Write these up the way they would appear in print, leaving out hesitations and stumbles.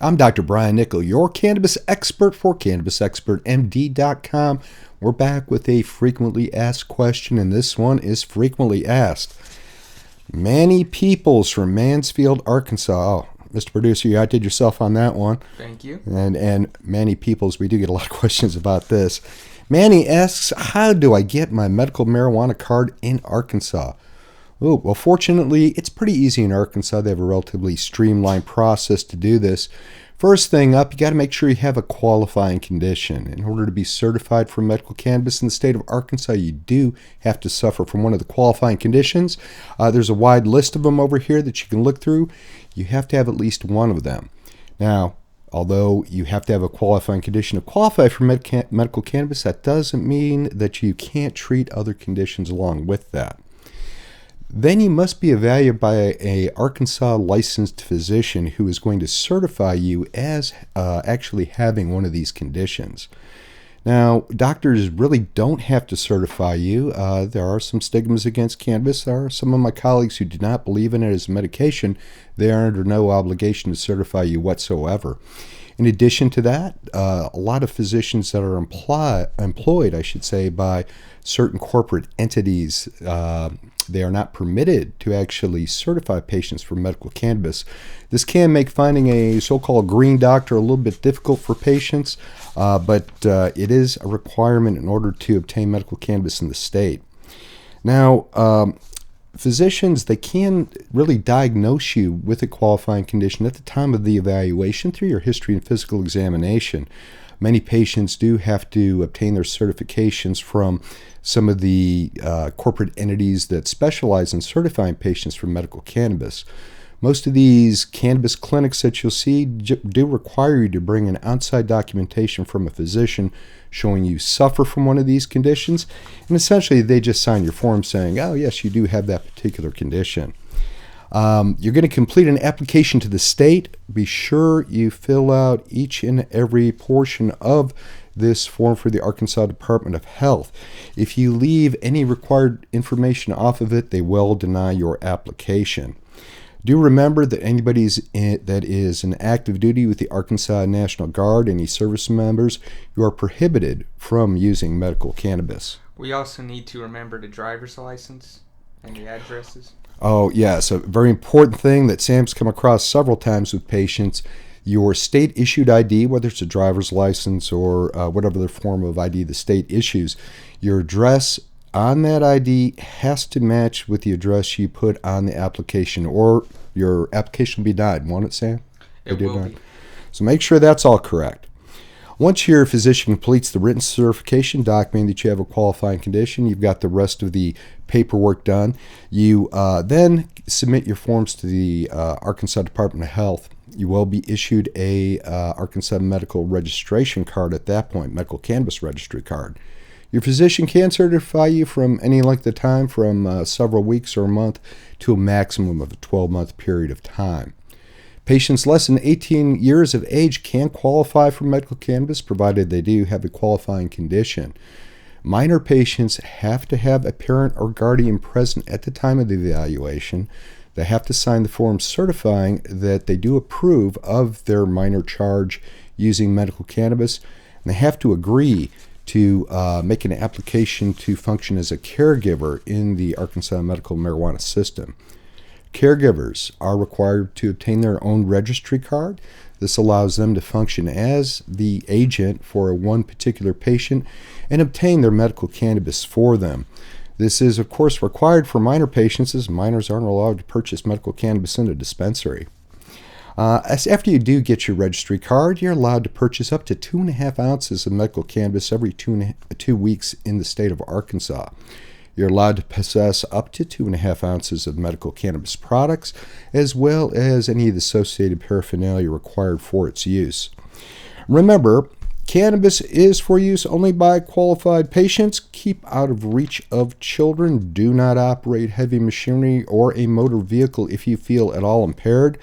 I'm Dr. Brian Nickel, your cannabis expert for CannabisExpertMD.com. We're back with a frequently asked question, and this one is frequently asked. Manny Peoples from Mansfield, Arkansas. Oh, Mr. Producer, you outdid yourself on that one. Thank you. And Manny Peoples, we do get a lot of questions about this. Manny asks, how do I get my medical marijuana card in Arkansas? Oh, well, fortunately, it's pretty easy in Arkansas. They have a relatively streamlined process to do this. First thing up, you got to make sure you have a qualifying condition. In order to be certified for medical cannabis in the state of Arkansas, you do have to suffer from one of the qualifying conditions. There's a wide list of them over here that you can look through. You have to have at least one of them. Now, although you have to have a qualifying condition to qualify for medical cannabis, that doesn't mean that you can't treat other conditions along with that. Then you must be evaluated by an Arkansas licensed physician who is going to certify you as actually having one of these conditions. Now, doctors really don't have to certify you. There are some stigmas against cannabis. There are some of my colleagues who do not believe in it as a medication. They are under no obligation to certify you whatsoever. In addition to that, a lot of physicians that are employed, by certain corporate entities, they are not permitted to actually certify patients for medical cannabis. This can make finding a so-called green doctor a little bit difficult for patients, but it is a requirement in order to obtain medical cannabis in the state. Now, physicians, they can really diagnose you with a qualifying condition at the time of the evaluation through your history and physical examination. Many patients do have to obtain their certifications from some of the corporate entities that specialize in certifying patients for medical cannabis. Most of these cannabis clinics that you'll see do require you to bring an outside documentation from a physician showing you suffer from one of these conditions, and essentially they just sign your form saying, oh yes, you do have that particular condition. You're going to complete an application to the state. Be sure you fill out each and every portion of this form for the Arkansas Department of Health. If you leave any required information off of it, they will deny your application. Do remember that anybody that is in active duty with the Arkansas National Guard, any service members, you are prohibited from using medical cannabis. We also need to remember the driver's license and the addresses. Oh, yes, a very important thing that Sam's come across several times with patients. Your state-issued ID, whether it's a driver's license or whatever other form of ID the state issues, your address on that ID has to match with the address you put on the application, or your application will be denied. Won't it, Sam? It will be. So make sure that's all correct. Once your physician completes the written certification documenting that you have a qualifying condition, you've got the rest of the paperwork done. You then submit your forms to the Arkansas Department of Health. You will be issued a Arkansas medical registration card at that point, medical cannabis registry card. Your physician can certify you from any length of time, from several weeks or a month to a maximum of a 12-month period of time. Patients less than 18 years of age can qualify for medical cannabis, provided they do have a qualifying condition. Minor patients have to have a parent or guardian present at the time of the evaluation. They have to sign the form certifying that they do approve of their minor charge using medical cannabis, and they have to agree to make an application to function as a caregiver in the Arkansas medical marijuana system. Caregivers are required to obtain their own registry card. This allows them to function as the agent for one particular patient and obtain their medical cannabis for them. This is, of course, required for minor patients, as minors aren't allowed to purchase medical cannabis in a dispensary. After you do get your registry card, you're allowed to purchase up to 2.5 ounces of medical cannabis every 2 weeks in the state of Arkansas. You're allowed to possess up to 2.5 ounces of medical cannabis products, as well as any of the associated paraphernalia required for its use. Remember, cannabis is for use only by qualified patients. Keep out of reach of children. Do not operate heavy machinery or a motor vehicle if you feel at all impaired.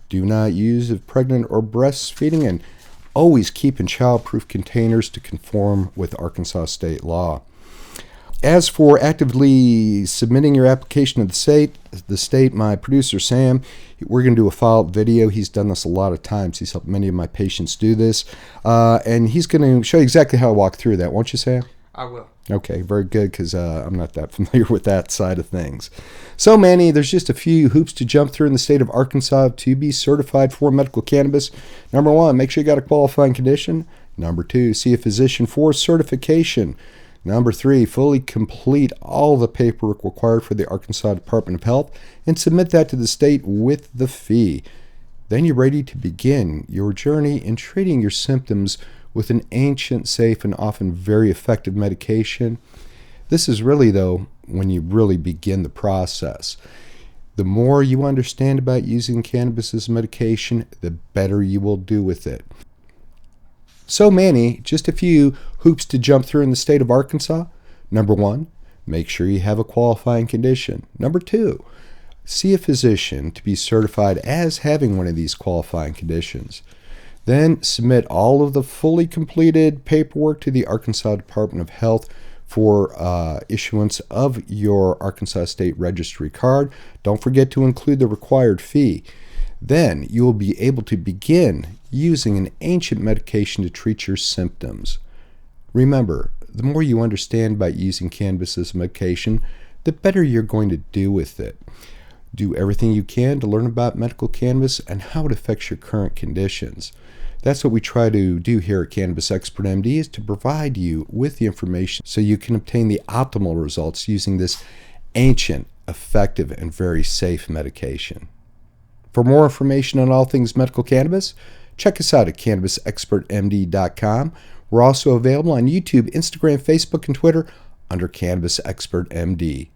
Do not use if pregnant or breastfeeding, and always keep in child-proof containers to conform with Arkansas state law. As for actively submitting your application to the state, my producer Sam, we're going to do a follow-up video. He's done this a lot of times. He's helped many of my patients do this. And he's going to show you exactly how to walk through that, won't you, Sam? I will. Okay, very good, because I'm not that familiar with that side of things. So, Manny, there's just a few hoops to jump through in the state of Arkansas to be certified for medical cannabis. Number one, make sure you got a qualifying condition. Number two, see a physician for certification. Number three, fully complete all the paperwork required for the Arkansas Department of Health and submit that to the state with the fee. Then you're ready to begin your journey in treating your symptoms with an ancient, safe, and often very effective medication. This is really, though, when you really begin the process. The more you understand about using cannabis as medication, the better you will do with it. So, Manny, just a few hoops to jump through in the state of Arkansas. Number one, make sure you have a qualifying condition. Number two, see a physician to be certified as having one of these qualifying conditions. Then submit all of the fully completed paperwork to the Arkansas Department of Health for issuance of your Arkansas State Registry card. Don't forget to include the required fee. Then you will be able to begin using an ancient medication to treat your symptoms. Remember, the more you understand about using cannabis as a medication, the better you're going to do with it. Do everything you can to learn about medical cannabis and how it affects your current conditions. That's what we try to do here at CannabisExpertMD, is to provide you with the information so you can obtain the optimal results using this ancient, effective, and very safe medication. For more information on all things medical cannabis, check us out at CannabisExpertMD.com. We're also available on YouTube, Instagram, Facebook, and Twitter under CannabisExpertMD.